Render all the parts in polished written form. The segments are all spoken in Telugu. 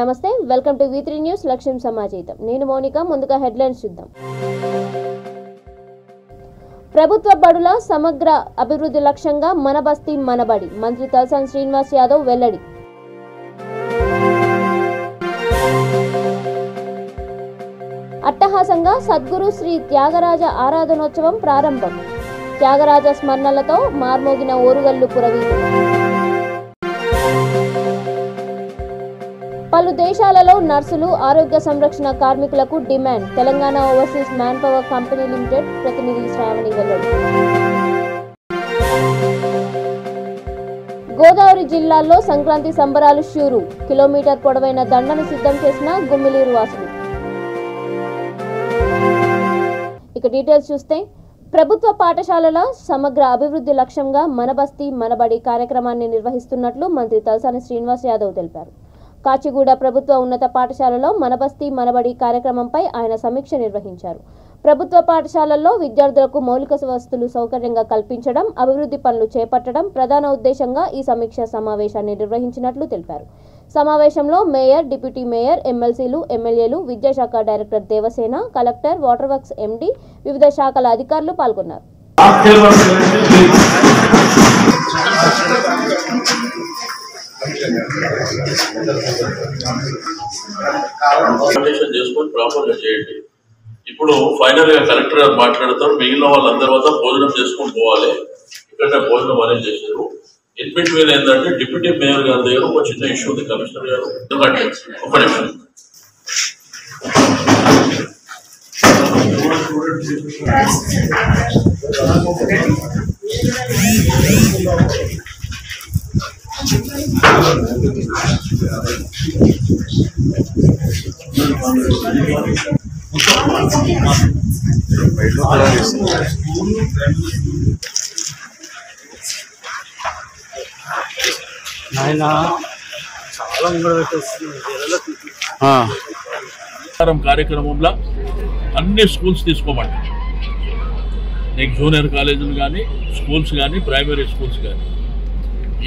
నమస్తే, వెల్కమ్ టు V3 న్యూస్ లక్ష్యం సమాజీతం. నేను మౌనిక. ముందుగా హెడ్లైన్స్ చూద్దాం. ప్రభుత్వ బడుల సమగ్ర అభివృద్ధి లక్ష్యంగా మన బస్తీ మనబడి, మంత్రి తలసాని శ్రీనివాస్ యాదవ్ వెల్లడి. అట్టహాసంగా సద్గురు శ్రీ త్యాగరాజ ఆరాధనోత్సవం ప్రారంభం. త్యాగరాజ స్మరణలతో మార్మోగిన ఓరుగల్లు పురవీధులు. పలు దేశాలలో నర్సులు, ఆరోగ్య సంరక్షణ కార్మికులకు demand. Telangana overseas man power company limited ప్రతినిధి శ్రావణి వెల్లడి. గోదావరి జిల్లాల్లో సంక్రాంతి సంబరాలు షూరు. కిలోమీటర్ పొడవైన దండను సిద్ధం చేసిన గుమ్మిలీరు వాసులు. ఇక డీటెయిల్స్ చూస్తే, ప్రభుత్వ పాఠశాలల సమగ్ర అభివృద్ధి లక్ష్యంగా మన బస్తీ మనబడి కార్యక్రమాన్ని నిర్వహిస్తున్నట్లు మంత్రి తలసాని శ్రీనివాస్ యాదవ్ తెలిపారు. కాచిగూడ ప్రభుత్వ ఉన్నత పాఠశాలలో మన బస్తీ మనబడి కార్యక్రమంపై ఆయన సమీక్ష నిర్వహించారు. ప్రభుత్వ పాఠశాలల్లో విద్యార్థులకు మౌలిక వసతులు సౌకర్యంగా కల్పించడం, అభివృద్ధి పనులు చేపట్టడం ప్రధాన ఉద్దేశంగా ఈ సమీక్ష సమావేశాన్ని నిర్వహించినట్లు తెలిపారు. సమావేశంలో మేయర్, డిప్యూటీ మేయర్, ఎమ్మెల్సీలు, ఎమ్మెల్యేలు, విద్యాశాఖ director Devasena, collector, water works MD, వివిధ శాఖల అధికారులు పాల్గొన్నారు. ఇప్పుడు ఫైనల్ గా కలెక్టర్ గారు మాట్లాడతారు. మిగిలిన వాళ్ళందరి వద్ద భోజనం చేసుకొని పోవాలి. ఇక్కడ భోజనం అరేంజ్ చేశారు. ఇన్ బిట్వీన్ ఏంటంటే డిప్యూటీ మేయర్ గారి దగ్గర ఒక చిన్న ఇష్యూ ఉంది. కమిషనర్ గారు ఎందుకంటే ఒక నిమిషం కార్యక్రమంలో అన్ని స్కూల్స్ తీసుకోమండి. నీకు జూనియర్ కాలేజీలు కానీ, స్కూల్స్ కానీ, ప్రైమరీ స్కూల్స్ కానీ.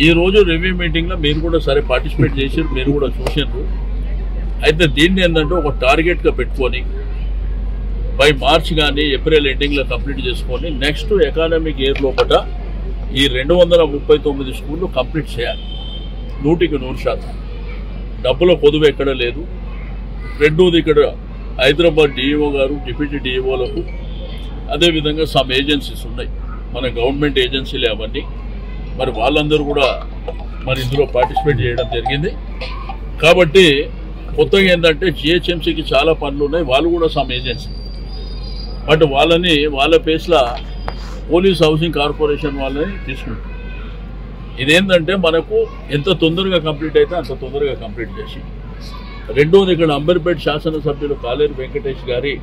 ఈరోజు రివ్యూ మీటింగ్లో మీరు కూడా సరే పార్టిసిపేట్ చేసారు, మీరు కూడా చూసారు. అయితే దీన్ని ఏంటంటే ఒక టార్గెట్గా పెట్టుకొని బై మార్చ్ కానీ ఏప్రిల్ ఎండింగ్లో కంప్లీట్ చేసుకొని నెక్స్ట్ అకాడమిక్ ఇయర్ లోపల ఈ 239 స్కూళ్ళు కంప్లీట్ చేయాలి. 100% డబ్బుల పొదువు ఎక్కడ లేదు. రెండోది, ఇక్కడ హైదరాబాద్ డిఈఓ గారు, డిప్యూటీ డిఈఓలకు అదేవిధంగా సమ్ ఏజెన్సీస్ ఉన్నాయి, మన గవర్నమెంట్ ఏజెన్సీలే అవన్నీ. మరి వాళ్ళందరూ కూడా మరి ఇందులో పార్టిసిపేట్ చేయడం జరిగింది. కాబట్టి కొత్తగా ఏంటంటే జిహెచ్ఎంసీకి చాలా పనులు ఉన్నాయి, వాళ్ళు కూడా సమ్ ఏజెన్సీ. బట్ వాళ్ళని వాళ్ళ పేస్లో పోలీస్ హౌసింగ్ కార్పొరేషన్ వాళ్ళని తీసుకుంటారు. ఇదేంటంటే మనకు ఎంత తొందరగా కంప్లీట్ అయితే అంత తొందరగా కంప్లీట్ చేసి. రెండోది, ఇక్కడ అంబర్పేట శాసనసభ్యులు కాలేరు వెంకటేష్ గారి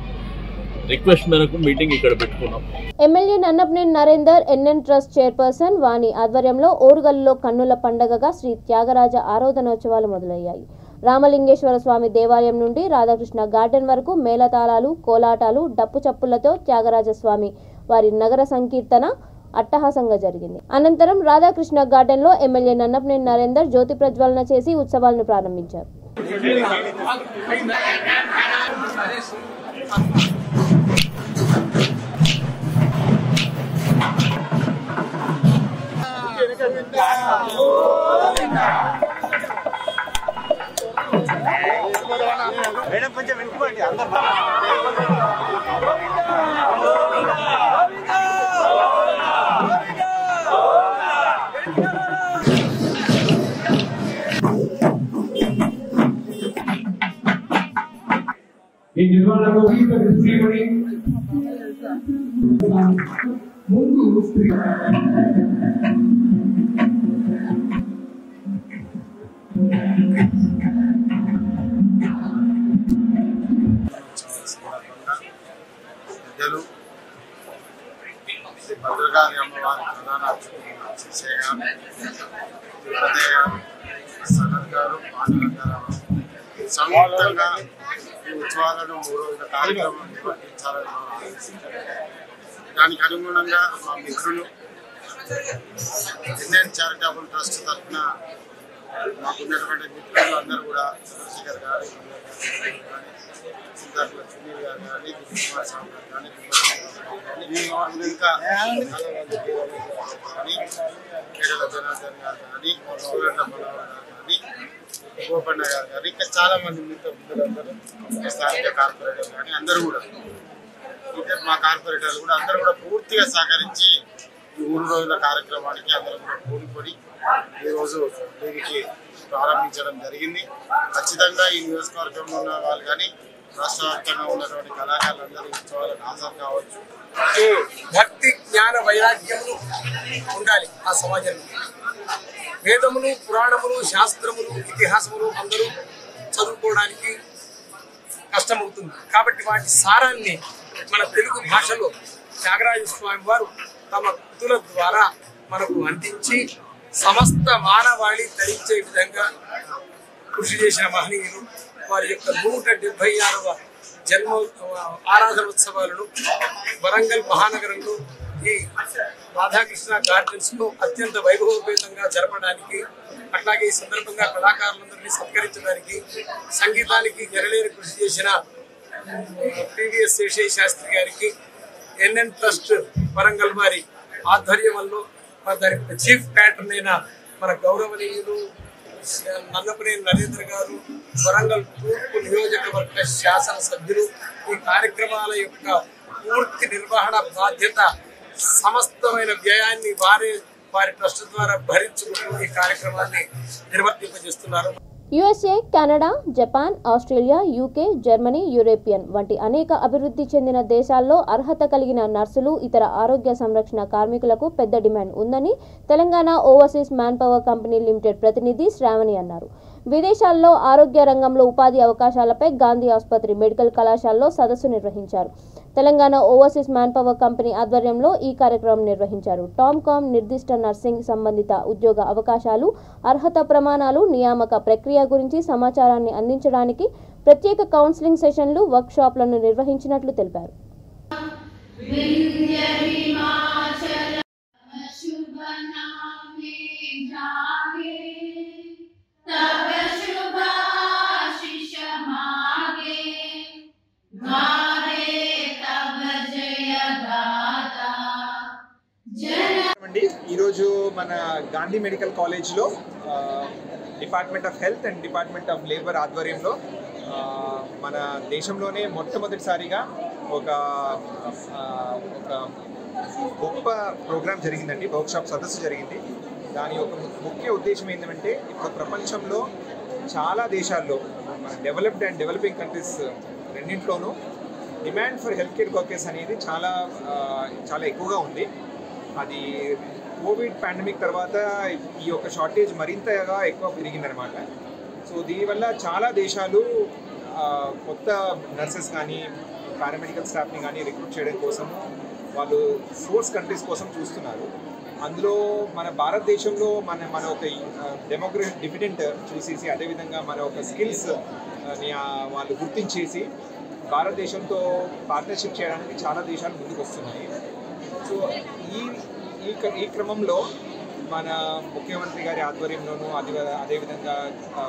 రిక్వెస్ట్ మేరకు మీటింగ్ ఇక్కడ పెట్టుకున్నాం. MLA Nannapaneni Narender, NN trust chairperson Vani ఆధ్వర్యంలో ఓరుగల్లులో కన్నుల పండగగా శ్రీ త్యాగరాజ ఆరాధనోత్సవాలు మొదలయ్యాయి. రామలింగేశ్వర స్వామి దేవాలయం నుండి రాధాకృష్ణ గార్డెన్ వరకు మేళతాళాలు, కోలాటాలు, డప్పు చప్పులతో త్యాగరాజ స్వామి వారి నగర సంకీర్తన అట్టహాసంగా జరిగింది. అనంతరం రాధాకృష్ణ గార్డెన్ లో ఎమ్మెల్యే నన్నపనేని నరేందర్ జ్యోతి ప్రజ్వలన చేసి ఉత్సవాలను ప్రారంభించారు. ఈ నిర్మాణంలో ముందు పెద్దలు భద్రకాళి అమ్మవారి ప్రధాన శిశయ్య గారు, సనత్ గారు, పాండురంగ గారు సంయుక్తంగా ఈ ఉత్సవాలను 3 రోజుల కార్యక్రమం నిర్వహించాలని దానికి అనుగుణంగా మా మిత్రులు ఇండియన్ చారిటబుల్ ట్రస్ట్ తరఫున మాకున్నటువంటి మిత్రులు అందరూ కూడా చంద్రశేఖర్ గారు సిద్ధార్థ సునీల్ గారు కానీ కుమారస్వామి గారు కానీ ఇంకా కానీ కేరళ జనార్దన్ గారు కానీ సూర్య మనోహర్ గారు కానీ గోపన్న గారు కానీ ఇంకా చాలా మంది మిత్రులందరూ స్థానిక కార్పొరేటర్ కానీ అందరూ కూడా ఇంకా మా కార్పొరేటర్లు కూడా అందరూ కూడా పూర్తిగా సహకరించి ఈ 3 రోజుల కార్యక్రమానికి అందరూ కూడా కూడుకొని ఈరోజు దీనికి ప్రారంభించడం జరిగింది. ఖచ్చితంగా ఈ నియోజకవర్గంలో ఉన్న వాళ్ళు కానీ రాష్ట్ర వ్యాప్తంగా ఉన్నటువంటి కళాకారులందరూ ఉత్సవాలకు హాజరు కావచ్చు. భక్తి జ్ఞాన వైరాగ్యములు ఉండాలి ఆ సమాజంలో. వేదములు, పురాణములు, శాస్త్రములు, ఇతిహాసములు అందరూ చదువుకోవడానికి కష్టమవుతుంది. కాబట్టి వాటి సారాన్ని మన తెలుగు భాషలో త్యాగరాజ స్వామి వారు తమ కృతుల ద్వారా మనకు అందించి సమస్త మానవాళి ధరించే విధంగా కృషి చేసిన మహనీయులు. వారి యొక్క 176వ జన్మ ఆరాధనోత్సవాలను వరంగల్ మహానగరంలో ఈ రాధాకృష్ణ గార్డెన్స్లో అత్యంత వైభవోపేతంగా జరపడానికి, అట్లాగే ఈ సందర్భంగా కళాకారులందరినీ సత్కరించడానికి, సంగీతానికి జరలేని కృషి చేసిన పివిఎస్ శేషయ్య శాస్త్రి గారికి, ఎన్ఎన్ ట్రస్ట్ వరంగల్ వారి ఆధ్వర్యంలో దాని చీఫ్ ప్యాటర్న్ అయిన మన గౌరవనీయులు నల్లపనేని నరేంద్ర గారు, వరంగల్ తూర్పు నియోజకవర్గ శాసనసభ్యులు ఈ కార్యక్రమాల యొక్క పూర్తి నిర్వహణ బాధ్యత, సమస్తమైన వ్యయాన్ని వారి ట్రస్ట్ ద్వారా భరించుకుంటూ ఈ కార్యక్రమాన్ని నిర్వర్తింపజేస్తున్నారు. USA, Canada, Japan, Australia, UK, Germany, European వంటి అనేక అభివృద్ధి చెందిన దేశాల్లో అర్హత కలిగిన నర్సులు, ఇతర ఆరోగ్య సంరక్షణ కార్మికులకు పెద్ద డిమాండ్ ఉందని Telangana overseas man power company limited ప్రతినిధి శ్రావణి అన్నారు. విదేశాల్లో ఆరోగ్య రంగంలో ఉపాధి అవకాశాలపై గాంధీ ఆసుపత్రి మెడికల్ కళాశాలలో సదస్సు నిర్వహించారు. Telangana overseas man power company ఆధ్వర్యంలో ఈ కార్యక్రమం నిర్వహించారు. టామ్కామ్ నిర్దిష్ట నర్సింగ్ సంబంధిత ఉద్యోగ అవకాశాలు, అర్హత ప్రమాణాలు, నియామక ప్రక్రియ గురించి సమాచారాన్ని అందించడానికి ప్రత్యేక కౌన్సిలింగ్ సెషన్లు, వర్క్ షాప్లను నిర్వహించినట్లు తెలిపారు. ఈరోజు మన గాంధీ మెడికల్ కాలేజ్లో department of health and department of labour ఆధ్వర్యంలో మన దేశంలోనే మొట్టమొదటిసారిగా ఒక గొప్ప ప్రోగ్రామ్ జరిగిందండి, వర్క్షాప్ సదస్సు జరిగింది. దాని యొక్క ముఖ్య ఉద్దేశం ఏంటంటే, ఇప్పుడు ప్రపంచంలో చాలా దేశాల్లో డెవలప్డ్ అండ్ డెవలపింగ్ కంట్రీస్ రెండింటిలోనూ demand for health care workers అనేది చాలా ఎక్కువగా ఉంది. అది కోవిడ్ పాండమిక్ తర్వాత ఈ యొక్క షార్టేజ్ మరింతగా ఎక్కువ పెరిగిందనమాట. సో దీనివల్ల చాలా దేశాలు కొత్త నర్సెస్ కానీ పారామెడికల్ స్టాఫ్ని కానీ రిక్రూట్ చేయడం కోసము వాళ్ళు సోర్స్ కంట్రీస్ కోసం చూస్తున్నారు. అందులో మన భారతదేశంలో మన ఒక డెమోగ్రఫిక్ డివిడెంట్ చూసేసి, అదేవిధంగా మన ఒక స్కిల్స్ వాళ్ళు గుర్తించేసి భారతదేశంతో పార్ట్నర్షిప్ చేయడానికి చాలా దేశాలు ముందుకు వస్తున్నాయి. సో ఈ క్రమంలో మన ముఖ్యమంత్రి గారి ఆధ్వర్యంలోనూ అదేవిధంగా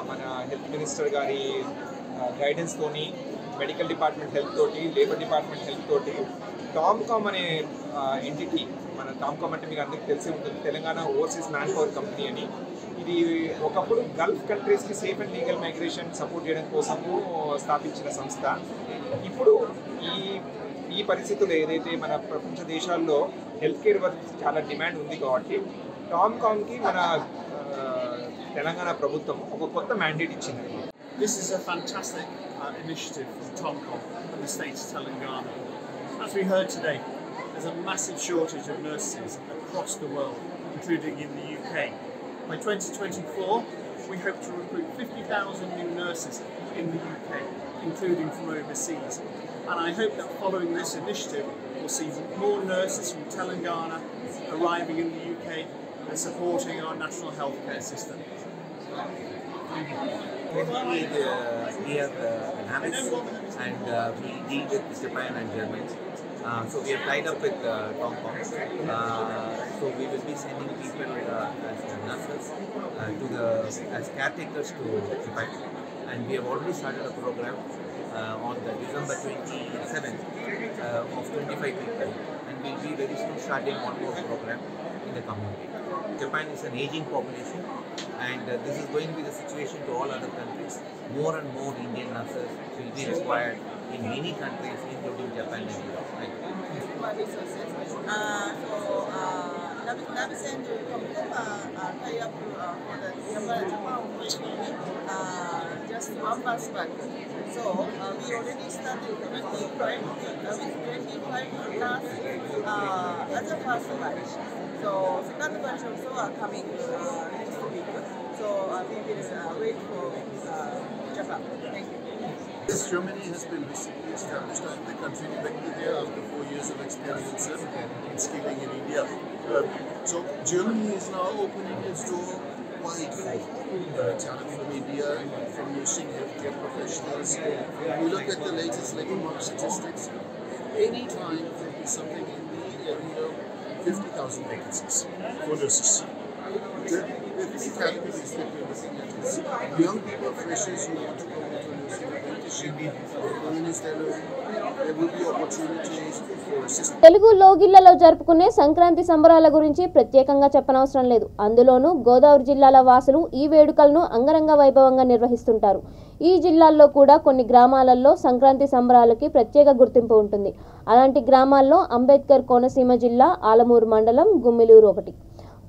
మన హెల్త్ మినిస్టర్ గారి గైడెన్స్తోని, మెడికల్ డిపార్ట్మెంట్ హెల్త్ తోటి, లేబర్ డిపార్ట్మెంట్ హెల్త్ తోటి టామ్కామ్ అనే ఎంటిటీ, మన టామ్కామ్ అంటే మీకు అందరికీ తెలిసి ఉంటుంది, Telangana overseas man power company అని. ఇది ఒకప్పుడు గల్ఫ్ కంట్రీస్కి safe and legal migration support చేయడం కోసము స్థాపించిన సంస్థ. ఇప్పుడు ఈ పరిస్థితుల్లో ఏదైతే మన ప్రపంచ దేశాల్లో హెల్త్ కేర్ వర్క్ చాలా డిమాండ్ ఉంది కాబట్టి టామ్కామ్కి మన తెలంగాణ ప్రభుత్వం ఒక కొత్త మ్యాండేట్ ఇచ్చింది. This is a fantastic initiative from Tomcom and the state of Telangana. As we heard today, there's a massive shortage of nurses across the world, including in the UK. By 2024, we hope to recruit 50,000 new nurses in the UK, including from overseas. And I hope that following this initiative, we'll see more nurses from Telangana arriving in the UK and supporting our national healthcare system. We are analysts and we deal with Japan and Germany. So we are tied up with Tomcom. So we will be sending people as nurses as caretakers to Japan, and we have already started a program on the December 27th of 25 people, and we'll be very soon starting one more program in the community. Japan is an aging population, and this is going to be the situation to all other countries. More and more Indian nurses will be required in many countries, including Japan and Europe. Thank you. Navis and tie up for the Japan just 1 month back. So we already started 25 class as a first batch. So second batch also are coming next week. So we will wait for Japan. Thank you. Yes, Germany has been recently established as the country directly there after 4 years of experience in scaling in India. So Germany is now opening its door wide for talent from India, from nursing healthcare professionals. We look at the latest labor market statistics. Any time there be something in the area of 50,000 vacancies for nurses. The three categories that we're looking at is young people, freshers who want to go into nursing apprenticeship, there will be opportunities for assistance. Telugu లోగిళ్లలో జరుపుకునే సంక్రాంతి సంబరాల గురించి ప్రత్యేకంగా చెప్పనవసరం లేదు. అందులోనూ గోదావరి జిల్లాల వాసులు ఈ వేడుకలను అంగరంగ వైభవంగా నిర్వహిస్తుంటారు. ఈ జిల్లాల్లో కూడా కొన్ని గ్రామాలలో సంక్రాంతి సంబరాలకి ప్రత్యేక గుర్తింపు ఉంటుంది. అలాంటి గ్రామాల్లో అంబేద్కర్ కోనసీమ జిల్లా ఆలమూరు మండలం గుమ్మిలూరు ఒకటి.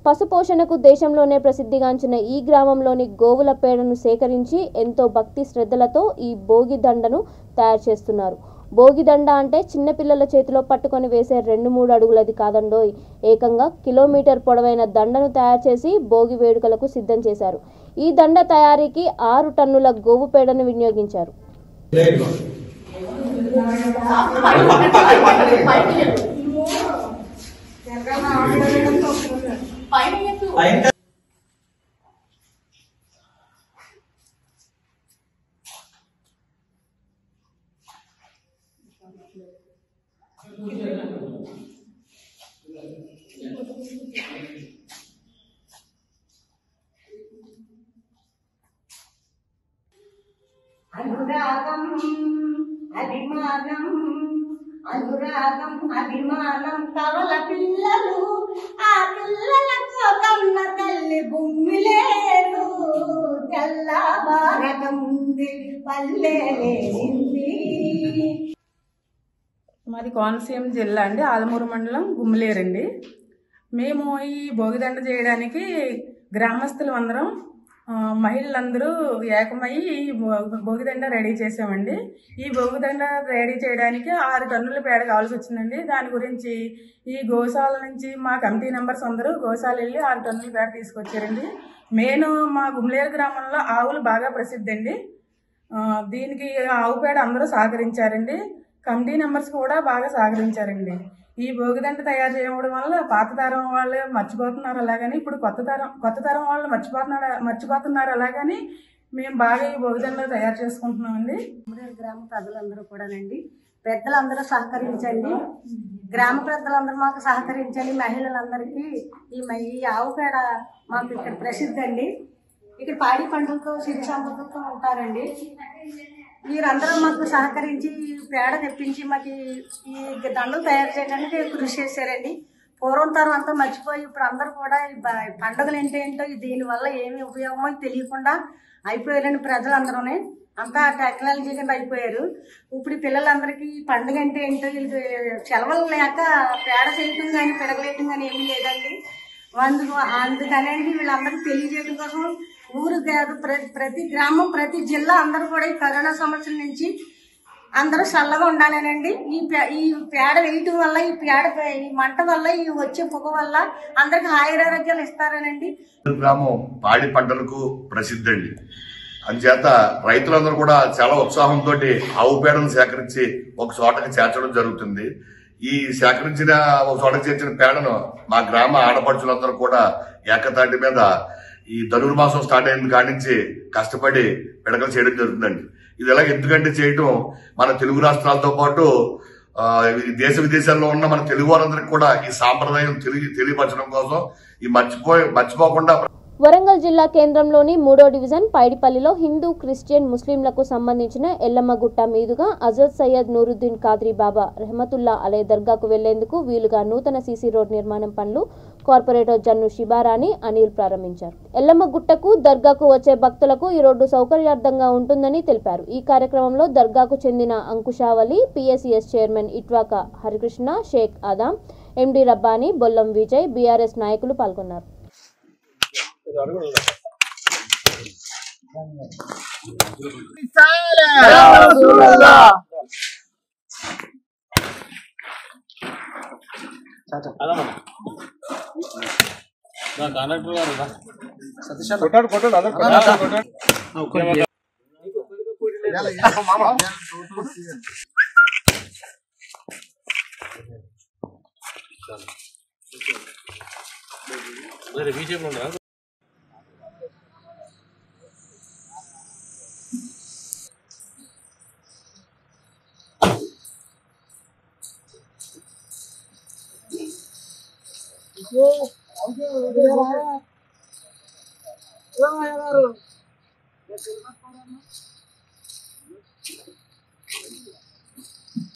పశుపోషణకు దేశంలోనే ప్రసిద్ధిగాంచిన ఈ గ్రామంలోని గోవుల పేడను సేకరించి ఎంతో భక్తి శ్రద్ధలతో ఈ భోగి దండను తయారు చేస్తున్నారు. భోగి దండ అంటే చిన్నపిల్లల చేతిలో పట్టుకొని వేసే 2-3 అడుగులది కాదండోయ్. ఏకంగా కిలోమీటర్ పొడవైన దండను తయారు చేసి భోగి వేడుకలకు సిద్ధం చేశారు. ఈ దండ తయారీకి 6 టన్నుల గోవు పేడను వినియోగించారు. అనురాగం అభిమానం కవల పిల్లలు ఆ పిల్లలకు కన్న తల్లి భూమిలేరు తెల్లబారకముంది పల్లెలేసింది. మాది కోనసీమ జిల్లా అండి, ఆలమూరు మండలం గుమ్మిలేరండి. మేము ఈ భోగిదండ చేయడానికి గ్రామస్తులు అందరం మహిళలందరూ ఏకమయ్యి భోగిదండ రెడీ చేసామండి. ఈ భోగిదండ రెడీ చేయడానికి 6 టన్నుల పేడ కావాల్సి వచ్చిందండి. దాని గురించి ఈ గోశాల నుంచి మా కమిటీ మెంబర్స్ అందరూ గోశాల వెళ్ళి 6 టన్నుల పేడ తీసుకొచ్చారండి. మెయిన్ మా గుమ్మిలేరు గ్రామంలో ఆవులు బాగా ప్రసిద్ధి అండి. దీనికి ఆవు పేడ అందరూ సహకరించారండి. కమిటీ మెంబర్స్ కూడా బాగా సహకరించారండి. ఈ భోగిదండ తయారు చేయడం వల్ల పాత తరం వాళ్ళు మర్చిపోతున్నారు, అలాగని ఇప్పుడు కొత్త తరం వాళ్ళు మర్చిపోతున్నారు, అలాగని మేము బాగా ఈ భోగిదండ తయారు చేసుకుంటున్నామండి. గ్రామ ప్రజలందరూ కూడానండి, పెద్దలందరూ సహకరించండి, గ్రామ పెద్దలందరూ మాకు సహకరించండి. మహిళలందరికీ ఈ ఆవు పేడ మాకు ఇక్కడ ప్రసిద్ధి అండి. ఇక్కడ పాడి పంటలతో సిరి సంపదతో ఉంటారండి. మీరందరూ మాకు సహకరించి పేడ తెప్పించి మాకు ఈ దండలు తయారు చేయడానికి కృషి చేశారండి. పూర్వం తరం అంతా మర్చిపోయి ఇప్పుడు అందరూ కూడా ఈ పండుగలు ఏంటో దీనివల్ల ఏమి ఉపయోగమో తెలియకుండా అయిపోయారండి. ప్రజలందరూనే అంతా టెక్నాలజీ కింద అయిపోయారు. ఇప్పుడు పిల్లలందరికీ పండుగ అంటే ఏంటో వీళ్ళకి సెలవులు లేక పేడ చేయటం కానీ పిడగలేయటం కానీ ఏమీ లేదండి. అందుకనేది వీళ్ళందరికీ తెలియజేయడం కోసం ఊరు కాదు ప్రతి గ్రామం ప్రతి జిల్లా అందరూ కూడా ఈ కరోనా సమస్యల నుంచి అందరూ చల్లగా ఉండాలేనండి. ఈ పేడ వేయటం వల్ల ఈ మంట వల్ల ఈ వచ్చే పొగ వల్ల అందరికి ఆయురారోగ్యాలు ఇస్తారనండి. గ్రామం పాడి పంటలకు ప్రసిద్ధి అండి. అందుచేత రైతులందరూ కూడా చాలా ఉత్సాహంతో ఆవు పేడను సేకరించి ఒక చోటకి చేర్చడం జరుగుతుంది. ఈ సేకరించిన ఒక చోటకి చేర్చిన పేడను మా గ్రామ ఆడపడుచులందరూ కూడా ఏకతాటి మీద ఈ ధనుర్మాసం స్టార్ట్ అయిన కాడి నుంచి కష్టపడి పిడకలు చేయడం జరుగుతుందండి. ఇది ఎలా ఎందుకంటే చేయటం మన తెలుగు రాష్ట్రాలతో పాటు దేశ విదేశాల్లో ఉన్న మన తెలుగు వారందరికీ కూడా ఈ సాంప్రదాయం తెలియపరచడం కోసం ఈ మర్చిపోకుండా వరంగల్ జిల్లా కేంద్రంలోని 3వ డివిజన్ పైడిపల్లిలో హిందూ క్రిస్టియన్ ముస్లింలకు సంబంధించిన ఎల్లమ్మగుట్ట మీదుగా హజరత్ సయ్యద్ నూరుద్దీన్ ఖాద్రీ బాబా రెహమతుల్లా అలే దర్గాకు వెళ్లేందుకు వీలుగా నూతన సీసీ రోడ్ నిర్మాణం పనులు కార్పొరేటర్ జన్ను శిబారాణి అనిల్ ప్రారంభించారు. ఎల్లమ్మగుట్టకు దర్గాకు వచ్చే భక్తులకు ఈ రోడ్డు సౌకర్యార్థంగా ఉంటుందని తెలిపారు. ఈ కార్యక్రమంలో దర్గాకు చెందిన అంకుశావలి, పిఎస్సిఎస్ చైర్మన్ ఇట్వాక హరికృష్ణ, షేక్ ఆదాం, ఎండి రబ్బానీ, బొల్లం విజయ్, బీఆర్ఎస్ నాయకులు పాల్గొన్నారు.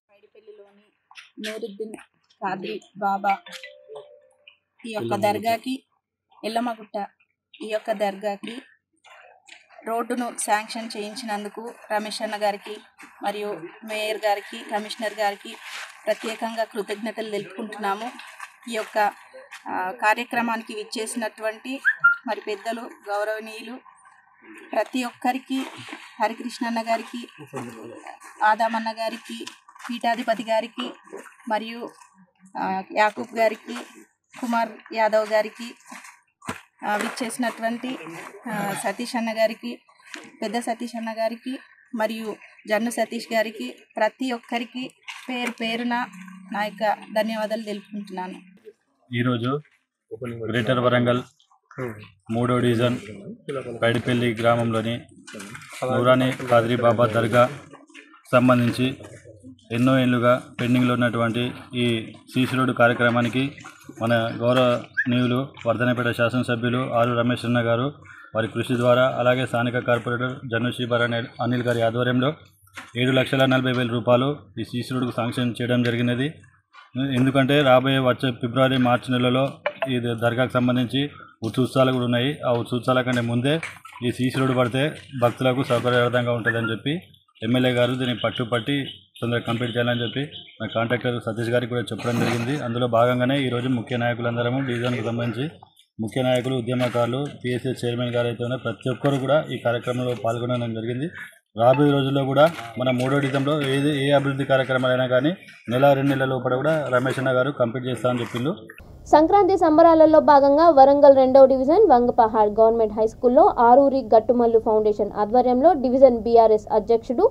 పైడిపల్లిలోని నూరుద్దీన్ ఖాద్రీ బాబా ఈ యొక్క దర్గాకి ఎల్లమ్మగుట్ట ఈ యొక్క దర్గాకి రోడ్డును శాంక్షన్ చేయించినందుకు రమేష్ అన్న గారికి మరియు మేయర్ గారికి, కమిషనర్ గారికి ప్రత్యేకంగా కృతజ్ఞతలు తెలుపుకుంటున్నాము. ఈ యొక్క కార్యక్రమానికి విచ్చేసినటువంటి మరి పెద్దలు, గౌరవనీయులు ప్రతి ఒక్కరికి, హరికృష్ణన్న గారికి, ఆదామన్న గారికి, పీఠాధిపతి గారికి మరియు యాకూబ్ గారికి, కుమార్ యాదవ్ గారికి, విచ్చేసినటువంటి సతీష్ అన్న గారికి, పెద్ద సతీష్ అన్న గారికి మరియు జన్ను సతీష్ గారికి ప్రతి ఒక్కరికి పేరు పేరున నా యొక్క ధన్యవాదాలు తెలుపుకుంటున్నాను. ఈరోజు గ్రేటర్ వరంగల్ 3వ డివిజన్ పైడిపల్లి గ్రామంలోని నూరానీ ఖాద్రీ బాబా దర్గా సంబంధించి ఎన్నో ఏళ్ళుగా పెండింగ్లో ఉన్నటువంటి ఈ సీసీ రోడ్డు కార్యక్రమానికి మన గౌరవనీయులు వర్ధనపేట శాసనసభ్యులు ఆరు రమేష్ అన్న గారు వారి కృషి ద్వారా, అలాగే స్థానిక కార్పొరేటర్ జన్ను శిబారాణి అనిల్ గారి ఆధ్వర్యంలో 7,40,000 రూపాయలు ఈ సీసీ రోడ్డుకు శాంక్షన్ చేయడం జరిగినది. ఎందుకంటే రాబోయే వచ్చే ఫిబ్రవరి, మార్చి నెలలో ఈ దర్గాకు సంబంధించి ఉత్సవాలు కూడా ఉన్నాయి. ఆ ఉత్సవాల కంటే ముందే ఈ సీసీ రోడ్డు పడితే భక్తులకు సౌకర్యవంతంగా ఉంటుందని చెప్పి ఎమ్మెల్యే గారు దీన్ని పట్టుపట్టి తొందరగా కంప్లీట్ చేయాలని చెప్పి మన కాంట్రాక్టర్ సతీష్ గారికి కూడా చెప్పడం జరిగింది. అందులో భాగంగానే ఈరోజు ముఖ్య నాయకులందరము డివిజన్కి సంబంధించి ముఖ్య నాయకులు, ఉద్యమకారులు, పిఎస్సిఎస్ చైర్మన్ గారు అయితే ఉన్నారు, ప్రతి ఒక్కరు కూడా ఈ కార్యక్రమంలో పాల్గొనడం జరిగింది. రాబోయే రోజుల్లో కూడా మన 3వ డివిజన్లో ఏ అభివృద్ధి కార్యక్రమాలైనా కానీ 1-2 నెలల లోపల కూడా రమేష్ అన్న గారు కంప్లీట్ చేస్తామని చెప్పిండు. సంక్రాంతి సంబరాలలో భాగంగా వరంగల్ 2వ డివిజన్ వంగపహాడ్ గవర్నమెంట్ హై స్కూల్లో ఆరూరి గట్టుమల్లు ఫౌండేషన్ ఆధ్వర్యంలో డివిజన్ బీఆర్ఎస్ అధ్యక్షుడు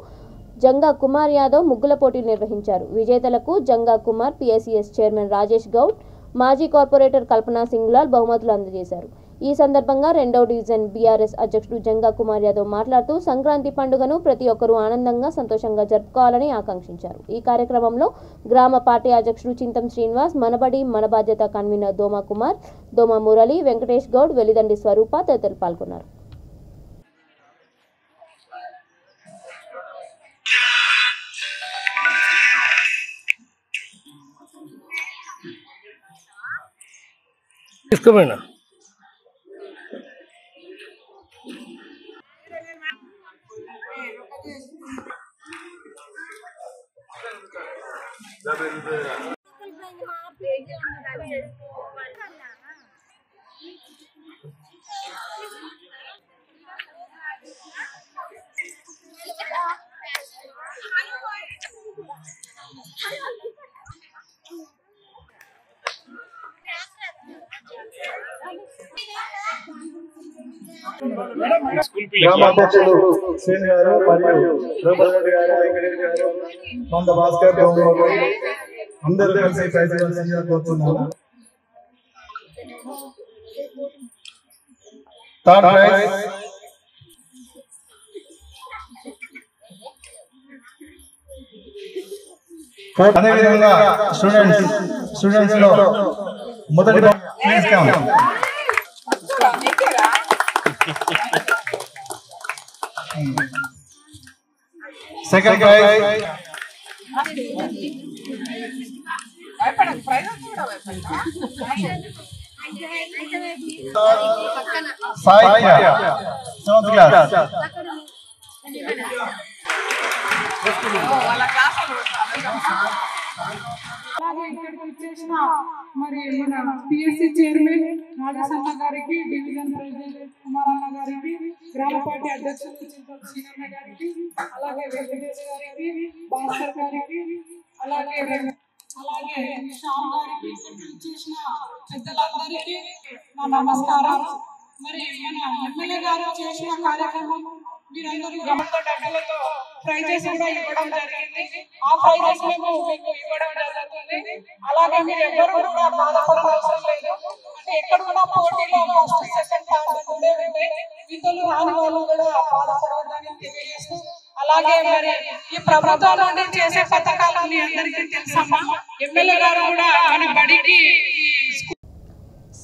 జంగా కుమార్ యాదవ్ ముగ్గుల పోటీలు నిర్వహించారు. విజేతలకు జంగా కుమార్, పిఎస్సిఎస్ చైర్మన్ రాజేష్ గౌడ్, మాజీ కార్పొరేటర్ కల్పనా సింగ్లాల్ బహుమతులు అందజేశారు. ఈ సందర్భంగా 2వ డివిజన్ బీఆర్ఎస్ అధ్యక్షుడు జంగా కుమార్ యాదవ్ మాట్లాడుతూ సంక్రాంతి పండుగను ప్రతి ఒక్కరూ ఆనందంగా, సంతోషంగా జరుపుకోవాలని ఆకాంక్షించారు. ఈ కార్యక్రమంలో గ్రామ పార్టీ అధ్యక్షుడు చింతం శ్రీనివాస్, మనబడి మన బాధ్యత కన్వీనర్ దోమా కుమార్, దోమా మురళి, వెంకటేష్ గౌడ్, వెలిదండి స్వరూప తదితరులు పాల్గొన్నారు. తీసుకోమేనా గ్రామాధ్యక్షులు శ్రీని గారు మరియు రఘుపతి గారు, వెంకటేష్ గారు, కొంత భాస్కర్ అందరూ కలిసి ప్రైజ్ ఇవ్వాల్సిందిగా కోరుతున్నాను. థర్డ్ ప్రైజ్ అదేవిధంగా స్టూడెంట్స్ లో మొదటి second prize Sai seventh class. అలాగే ఇక్కడికి వచ్చేసిన మరి మన పిఎస్సి చైర్మన్ నాగసన్న గారికి, డివిజన్ ప్రెసిడెంట్ కుమారన్న గారికి, గ్రామ పార్టీ అధ్యక్షులు చింతన గారికి, అలాగే వెంకటేష్ గారికి, భాస్కర్ గారికి, అలాగే శ్యామ్ గారికి, ఇక్కడికి వచ్చేసిన పెద్దలందరికీ నా నమస్కారం. మరి మన ఎమ్మెల్యే గారు చేసిన కార్యక్రమం మీరందరూ గమనితో డబ్బులతో ప్రైజెస్ కూడా ఇవ్వడం జరిగింది. ఆ ప్రైజెస్ మేము మీకు ఇవ్వడం జరుగుతుంది. అలాగే మీరు ఎవరు కూడా బాధపడవలసిన లేదు. అంటే ఎక్కడ కూడా పోటీలో ఫస్ట్ సెకండ్ థర్డ్ ఉండే విధులు రాని వాళ్ళు కూడా బాధపడవద్దని తెలియజేస్తూ, అలాగే మరి ఈ ప్రభుత్వం నుండి చేసే పథకాలు మీ అందరికీ తెలుసమ్మా. ఎమ్మెల్యే గారు కూడా మన బడికి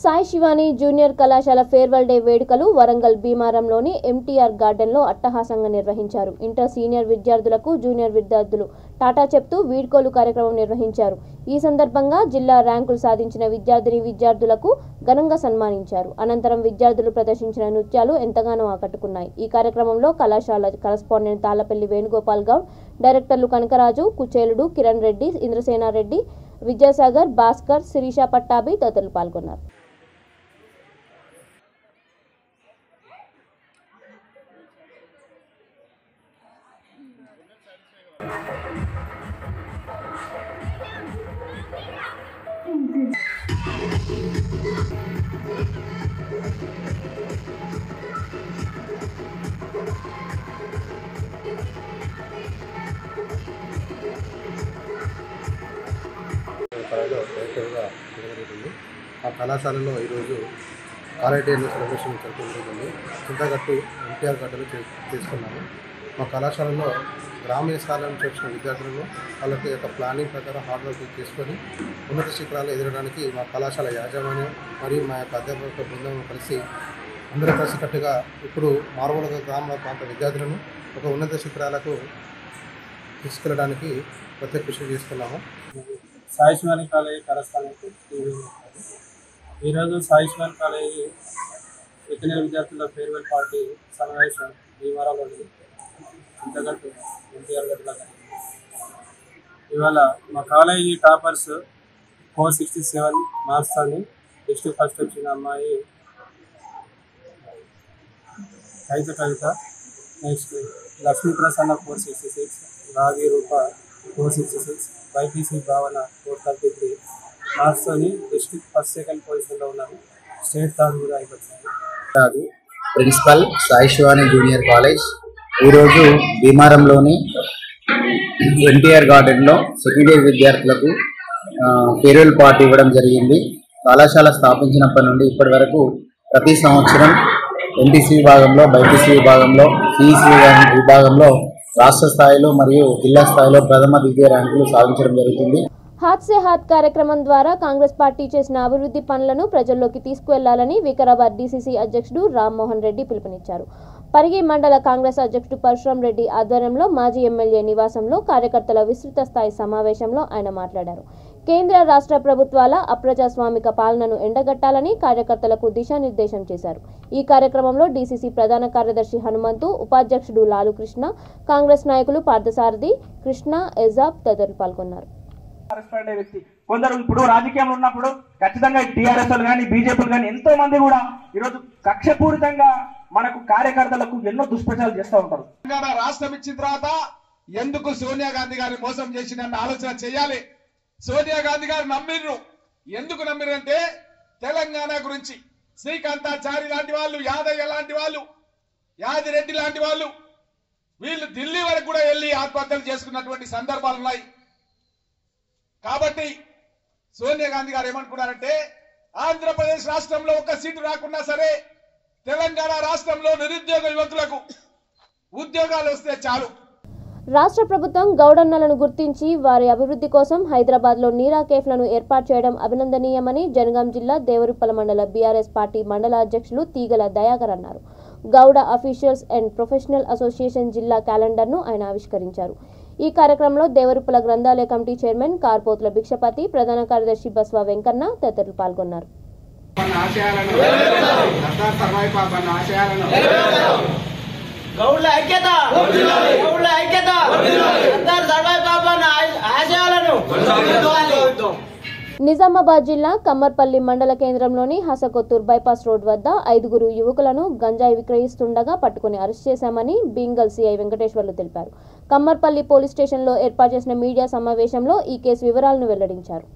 సాయి శివాని జూనియర్ కళాశాల ఫేర్వెల్ డే వేడుకలు వరంగల్ భీమారంలోని ఎంటీఆర్ గార్డెన్లో అట్టహాసంగా నిర్వహించారు. ఇంటర్ సీనియర్ విద్యార్థులకు జూనియర్ విద్యార్థులు టాటా చెప్తూ వీడ్కోలు కార్యక్రమం నిర్వహించారు. ఈ సందర్భంగా జిల్లా ర్యాంకులు సాధించిన విద్యార్థులకు ఘనంగా సన్మానించారు. అనంతరం విద్యార్థులు ప్రదర్శించిన నృత్యాలు ఎంతగానో ఆకట్టుకున్నాయి. ఈ కార్యక్రమంలో కళాశాల కరస్పాండెంట్ తాళ్లపల్లి వేణుగోపాల్ గౌడ్, డైరెక్టర్లు కనకరాజు, కుచేలుడు, కిరణ్ రెడ్డి, ఇంద్రసేనారెడ్డి, విద్యాసాగర్, భాస్కర్, శిరీష పట్టాభి తదితరులు పాల్గొన్నారు. ఆ కళాశాలలో ఈరోజు కాలేజ్ డే సెలబ్రేషన్ జరుగుతుంది. చింతగట్టు ఎన్టీఆర్ గడ్డలు తీసుకున్నాము. మా కళాశాలలో గ్రామీణ స్థాయిలో నుంచి వచ్చిన విద్యార్థులను వాళ్ళకి యొక్క ప్లానింగ్ ప్రకారం హార్డ్ వర్క్ తీసుకొని ఉన్నత శిఖరాలు ఎదగడానికి మా కళాశాల యాజమాన్యం మరియు మా యొక్క అధ్యాపక బృందం కలిసి అందరూ కలిసికట్టుగా ఇప్పుడు మారుమూల గ్రామ ప్రాంత విద్యార్థులను ఒక ఉన్నత శిఖరాలకు తీసుకెళ్ళడానికి ప్రత్యేక కృషి చేస్తున్నాము. సాయి శివాని కాలేజీ కరస్థానానికి ఈరోజు Sai Shivani college second year విద్యార్థుల ఫేర్వెల్ పార్టీ సమావేశం భీమవరంలోని చింతగట్టు ఎన్టీఆర్ గడ్డలో జరిగింది. ఇవాళ మా కాలేజీ టాపర్స్ 467 మార్క్స్ అని డిస్ట్రిక్ట్ ఫస్ట్ వచ్చిన అమ్మాయి కవిత, నెక్స్ట్ లక్ష్మీ ప్రసన్న 466, రాగి రూప 466, వైపీసీ భావన 433 మార్క్స్ అని డిస్ట్రిక్ట్ ఫస్ట్ సెకండ్ పొజిషన్లో ఉన్నారు. స్టేట్ థర్డ్ కూడా అయిపోతుంది. Principal Sai Shivani junior college ఈరోజు భీమారంలోని ఎన్టీఆర్ గార్డెన్లో సెకండ్ ఇయర్ విద్యార్థులకు ఫేర్వెల్ పార్టీ ఇవ్వడం జరిగింది. కళాశాల స్థాపించినప్పటి నుండి ఇప్పటి వరకు ప్రతి సంవత్సరం ఎంపీసీ విభాగంలో, బైపీసీ విభాగంలో, సిఈసీ విభాగంలో రాష్ట్ర స్థాయిలో మరియు జిల్లా స్థాయిలో ప్రథమ ద్వితీయ ర్యాంకులు సాధించడం జరుగుతుంది. హాత్ సే హాత్ కార్యక్రమం ద్వారా కాంగ్రెస్ పార్టీ చేసిన అభివృద్ధి పనులను ప్రజల్లోకి తీసుకువెళ్లాలని వికారాబాద్ డీసీసీ అధ్యక్షుడు రామ్మోహన్ రెడ్డి పిలుపునిచ్చారు. పరిగి మండల కాంగ్రెస్ అధ్యక్షుడు పరశురాం రెడ్డి ఆధ్వర్యంలో మాజీ ఎమ్మెల్యే నివాసంలో కార్యకర్తల విస్తృత స్థాయి సమావేశంలో ఆయన మాట్లాడారు. కేంద్ర రాష్ట్ర ప్రభుత్వాల అప్రజాస్వామిక పాలనను ఎండగట్టాలని కార్యకర్తలకు దిశానిర్దేశం చేశారు. ఈ కార్యక్రమంలో డీసీసీ ప్రధాన కార్యదర్శి హనుమంతు, ఉపాధ్యక్షుడు లాలుకృష్ణ, కాంగ్రెస్ నాయకులు పార్థసారథి, కృష్ణ, ఎజాబ్ తదితరులు పాల్గొన్నారు. కొందరు ఇప్పుడు రాజకీయంలో ఉన్నప్పుడు ఖచ్చితంగా టీఆర్ఎస్ కానీ బీజేపీలు కానీ ఎంతో మంది కూడా ఈరోజు కక్షపూరితంగా మనకు కార్యకర్తలకు ఎన్నో దుష్ప్రచారాలు చేస్తూ ఉంటారు. తెలంగాణ రాష్ట్రం ఇచ్చిన తర్వాత ఎందుకు సోనియా గాంధీ గారిని మోసం చేసిందన్న ఆలోచన చేయాలి. సోనియా గాంధీ గారు నమ్మిర్రు. ఎందుకు నమ్మిరంటే తెలంగాణ గురించి శ్రీకాంతాచారి లాంటి వాళ్ళు, యాదయ్య లాంటి వాళ్ళు, యాదిరెడ్డి లాంటి వాళ్ళు వీళ్ళు ఢిల్లీ వరకు కూడా వెళ్ళి ఆత్మహత్యలు చేసుకున్నటువంటి సందర్భాలు ఉన్నాయి. కాబట్టి సోనియా గాంధీ గారు ఏమనుకున్నారంటే ఆంధ్రప్రదేశ్ రాష్ట్రంలో ఒక్క సీటు రాకున్నా సరే తెలంగాణ రాష్ట్రంలో నిరుద్యోగ యువకులకు ఉద్యోగాలు వస్తే చాలు. రాష్ట్ర ప్రభుత్వం గౌడన్నలను గుర్తించి వారి అభివృద్ధి కోసం హైదరాబాద్లో నీరా కేఫ్లను ఏర్పాటు చేయడం అభినందనీయమని జనగాం జిల్లా దేవరుప్పల మండల బీఆర్ఎస్ పార్టీ మండల అధ్యక్షులు తీగల దయాకర్ అన్నారు. Gouda officials and professional association జిల్లా క్యాలెండర్ను ఆయన ఆవిష్కరించారు. ఈ కార్యక్రమంలో దేవరుప్పల గ్రంథాలయ కమిటీ చైర్మన్ కార్పోతుల భిక్షపతి, ప్రధాన కార్యదర్శి బస్వా వెంకన్న తదితరులు పాల్గొన్నారు. గౌడ్ల ఐక్యత, గౌడ్ల ఐక్యత, సర్దార్ సర్వాయి బాబా ఆశయాలను. నిజామాబాద్ జిల్లా కమ్మర్పల్లి మండల కేంద్రంలోని హసకొత్తూర్ బైపాస్ రోడ్ వద్ద 5 యువకులను గంజాయి విక్రయిస్తుండగా పట్టుకుని అరెస్ట్ చేశామని బీంగల్ సీఐ వెంకటేశ్వర్లు తెలిపారు. కమ్మర్పల్లి పోలీస్ స్టేషన్లో ఏర్పాటు చేసిన మీడియా సమావేశంలో ఈ కేసు వివరాలను వెల్లడించారు.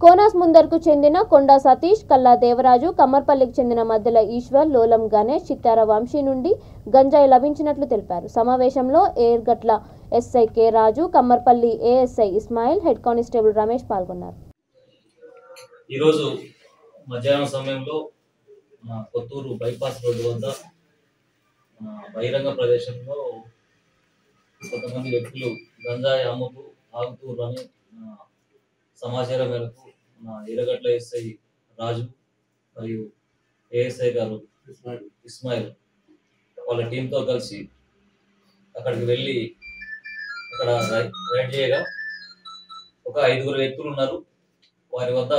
కోనాస్ ముందర్కు చెందిన కొండా సతీష్, కల్లా దేవరాజు, కమ్మర్పల్లికి చెందిన మద్దెల ఈశ్వర్, లోలం గణేష్, చిత్తార వంశీ నుండి గంజాయి లభించినట్లు తెలిపారు. సమావేశంలో Ergatla SI K Raju, Kammarpally ASI Ismail, head constable Ramesh పాల్గొన్నారు. ఈరోజు మధ్యాహ్నం సమయంలో కొత్తూరు బైపాస్ రోడ్డు వద్ద బహిరంగ ప్రదేశంలో కొంతమంది వ్యక్తులు గంజాయి అమ్ముతూ తాగుతూ అని సమాచారం మేరకు ఎర్రగట్ల ఎస్ఐ రాజు మరియు ఏఎస్ఐ గారు ఇస్మాయిల్ వాళ్ళ టీంతో కలిసి అక్కడికి వెళ్ళి అక్కడ రైడ్ చేయగా ఒక 5 వ్యక్తులు ఉన్నారు. వారి వద్ద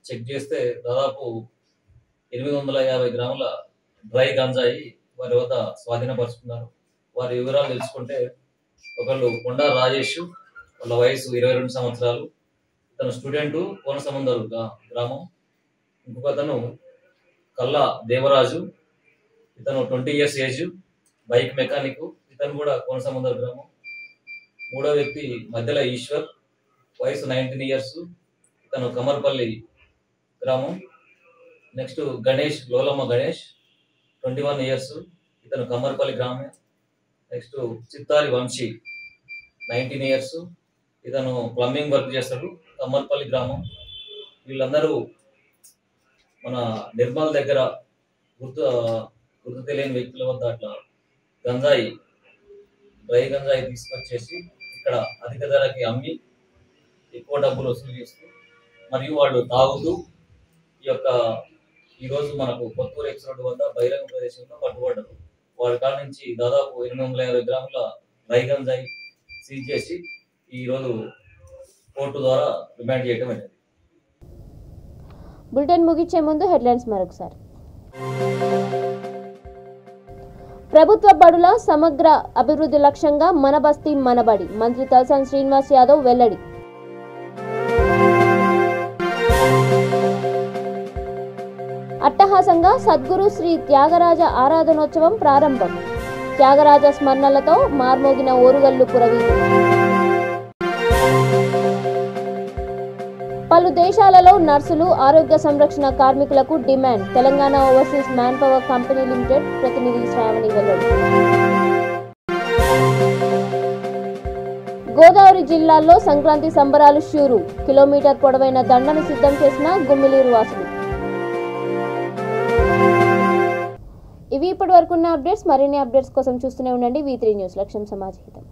చెక్ చేస్తే దాదాపు 850 గ్రాముల డ్రై గంజాయి వారి వద్ద స్వాధీనపరుచుకున్నారు. వారి వివరాలు తెలుసుకుంటే ఒకళ్ళు కొండా రాజేష్, వాళ్ళ వయసు 22 సంవత్సరాలు, ఇతను స్టూడెంట్, కోనసముందరు గ్రామం. ఇంకొక అతను కల్లా దేవరాజు, ఇతను 20 years ఏజ్, బైక్ మెకానిక్, ఇతను కూడా కోనసముందరు గ్రామం. 3వ వ్యక్తి మద్దెల ఈశ్వర్, వయసు 19 years, ఇతను కమర్పల్లి గ్రామం. నెక్స్ట్ గణేష్, లోలమ్మ గణేష్, 21 years, ఇతను కమర్పల్లి గ్రామం. నెక్స్ట్ చిత్తారి వంశీ, 19 years, ఇతను ప్లంబింగ్ వర్క్ చేస్తాడు, కమ్మర్పల్లి గ్రామం. వీళ్ళందరూ మన నిర్మల్ దగ్గర గుర్తు తెలియని వ్యక్తుల వద్ద అట్లా గంజాయి, డ్రై గంజాయి తీసుకొచ్చేసి ఇక్కడ అధిక ధరకి అమ్మి ఎక్కువ డబ్బులు వసూలు చేస్తూ మరియు వాళ్ళు తాగుతూ ఈరోజు మనకు కొత్తూరు ఎక్స్ రోడ్డు వద్ద బహిరంగ ప్రదేశంలో పట్టుబడ్డారు. వారి కాడ నుంచి దాదాపు 850 గ్రాముల డ్రై గంజాయి సీజ్ చేసి ఈరోజు కోర్టు ద్వారా రిమాండ్ చేయడం అనేది. బులెటిన్ ముగించే ముందు హెడ్లైన్స్ మరొకసారి. ప్రభుత్వ బడుల సమగ్ర అభివృద్ధి లక్ష్యంగా మన బస్తీ మనబడి, మంత్రి తలసాని శ్రీనివాస్ యాదవ్ వెల్లడి. అట్టహాసంగా సద్గురు శ్రీ త్యాగరాజ ఆరాధనోత్సవం ప్రారంభం. త్యాగరాజ స్మరణలతో మార్మోగిన ఓరుగల్లు పురవీధులు. పలు దేశాలలో నర్సులు, ఆరోగ్య సంరక్షణ కార్మికులకు demand. Telangana overseas man power company limited ప్రతినిధి శ్రావణి వెల్లడి. గోదావరి జిల్లాల్లో సంక్రాంతి సంబరాలు షూరు. కిలోమీటర్ పొడవైన దండను సిద్ధం చేసిన గుమ్మిలీరు వాసులు. ఇవి ఇప్పటి వరకున్న అప్డేట్స్. మరిన్ని అప్డేట్స్ కోసం చూస్తూనే ఉండండి V3 న్యూస్. లక్ష్యం సమాజ హితం.